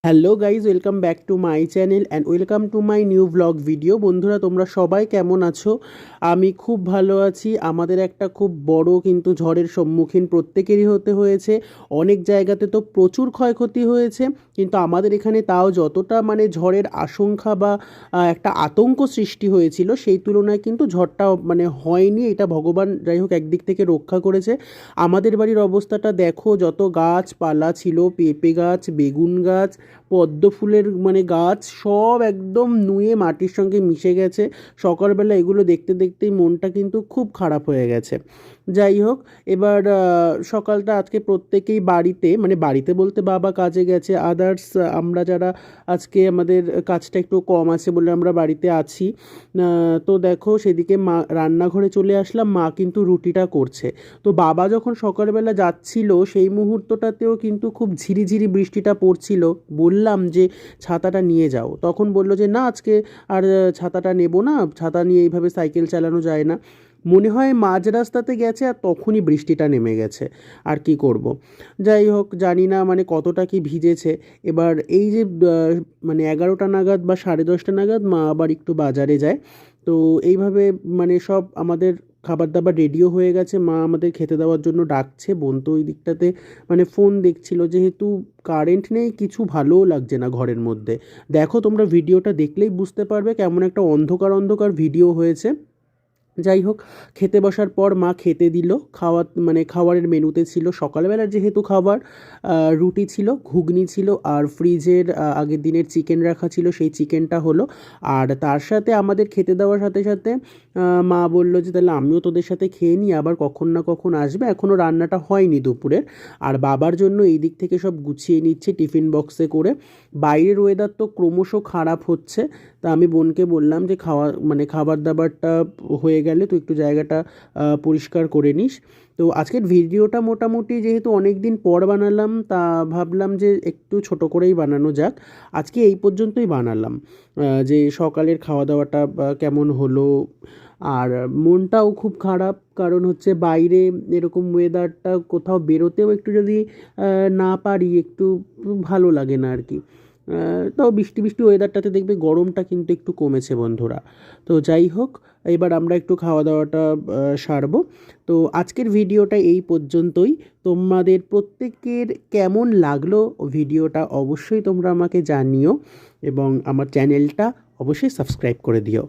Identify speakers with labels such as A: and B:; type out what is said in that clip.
A: Hello guys, welcome back to my channel and welcome to my new blog video. বন্ধুরা, তোমরা সবাই কেমন আছো? আমি খুব ভালো আছি। আমাদের একটা খুব বড় কিন্তু ঝড়ের সম্মুখীন প্রত্যেকেরই হতে হয়েছে। অনেক জায়গাতে তো প্রচুর ক্ষয়ক্ষতি হয়েছে, কিন্তু আমাদের এখানে তাও যতটা মানে ঝড়ের আশঙ্কা বা একটা আতঙ্ক সৃষ্টি হয়েছিল সেই তুলনায় কিন্তু ঝড়টা মানে হয়নি। এটা ভগবান যাই হোক একদিক থেকে রক্ষা করেছে। আমাদের বাড়ির অবস্থাটা দেখো, যত গাছপালা ছিল, পেঁপে গাছ, বেগুন গাছ, পদ্ম ফুলের মানে গাছ সব একদম নুয়ে মাটির সঙ্গে মিশে গেছে। সকালবেলা এগুলো দেখতে দেখতেই মনটা কিন্তু খুব খারাপ হয়ে গেছে। যাই হোক, এবার সকালটা আজকে প্রত্যেকেই বাড়িতে, মানে বাড়িতে বলতে বাবা কাজে গেছে, আদার্স আমরা যারা আজকে আমাদের কাজটা একটু কম আছে বলে আমরা বাড়িতে আছি। তো দেখো, সেদিকে মা রান্নাঘরে চলে আসলাম, মা কিন্তু রুটিটা করছে। তো বাবা যখন সকালবেলা যাচ্ছিল সেই মুহূর্তটাতেও কিন্তু খুব ঝিরিঝিরি বৃষ্টিটা পড়ছিল। বললাম যে ছাতাটা নিয়ে যাও, তখন বলল যে না, আজকে আর ছাতাটা নেব না, ছাতা নিয়ে এইভাবে সাইকেল চালানো যায় না। মনে হয় মাঝ রাস্তাতে গেছে আর তখনই বৃষ্টিটা নেমে গেছে। আর কি করব। যাই হোক, জানি না মানে কতটা কি ভিজেছে। এবার এই যে মানে 11টা নাগাদ বা 10:30 নাগাদ মা আবার একটু বাজারে যায়। তো এইভাবে মানে সব আমাদের খাবার দাবার রেডিও হয়ে গেছে, মা আমাদের খেতে দেওয়ার জন্য ডাকছে। বোন তো ওই দিকটাতে মানে ফোন দেখছিল, যেহেতু কারেন্ট নেই, কিছু ভালোও লাগছে না ঘরের মধ্যে। দেখো, তোমরা ভিডিওটা দেখলেই বুঝতে পারবে কেমন একটা অন্ধকার অন্ধকার ভিডিও হয়েছে। যাই হোক, খেতে বসার পর মা খেতে দিল। মানে খাবারের মেনুতে ছিল সকালবেলার যেহেতু খাবার, রুটি ছিল, ঘুগনি ছিল, আর ফ্রিজের আগের দিনের চিকেন রাখা ছিল, সেই চিকেনটা হলো। আর তার সাথে আমাদের খেতে দেওয়ার সাথে সাথে মা বলল যে তাহলে আমিও তোদের সাথে খেয়ে নিই, আবার কখন না কখন আসবে, এখনও রান্নাটা হয়নি দুপুরের। আর বাবার জন্য এই দিক থেকে সব গুছিয়ে নিচ্ছে টিফিন বক্সে করে। বাইরের ওয়েদার তো ক্রমশ খারাপ হচ্ছে। তা আমি বোনকে বললাম যে মানে খাবার দাবারটা হয়ে গেলে তো একটু জায়গাটা পরিষ্কার করে নিস। তো আজকের ভিডিওটা মোটামুটি যেহেতু অনেক দিন পর বানালাম, তা ভাবলাম যে একটু ছোট করেই বানানো যাক। আজকে এই পর্যন্তই বানালাম, যে সকালের খাওয়া দাওয়াটা কেমন হলো। আর মনটাও খুব খারাপ, কারণ হচ্ছে বাইরে এরকম ওয়েদারটা কোথাও বেরোতেও একটু যদি না পারি, একটু ভালো লাগে না আর কি। তাও বৃষ্টি বৃষ্টি ওয়েদারটাতে দেখবে গরমটা কিন্তু একটু কমেছে বন্ধুরা। তো যাই হোক, এবার আমরা একটু খাওয়া দাওয়াটা সারবো। তো আজকের ভিডিওটা এই পর্যন্তই। তোমাদের প্রত্যেকের কেমন লাগলো ভিডিওটা অবশ্যই তোমরা আমাকে জানিও, এবং আমার চ্যানেলটা অবশ্যই সাবস্ক্রাইব করে দিও।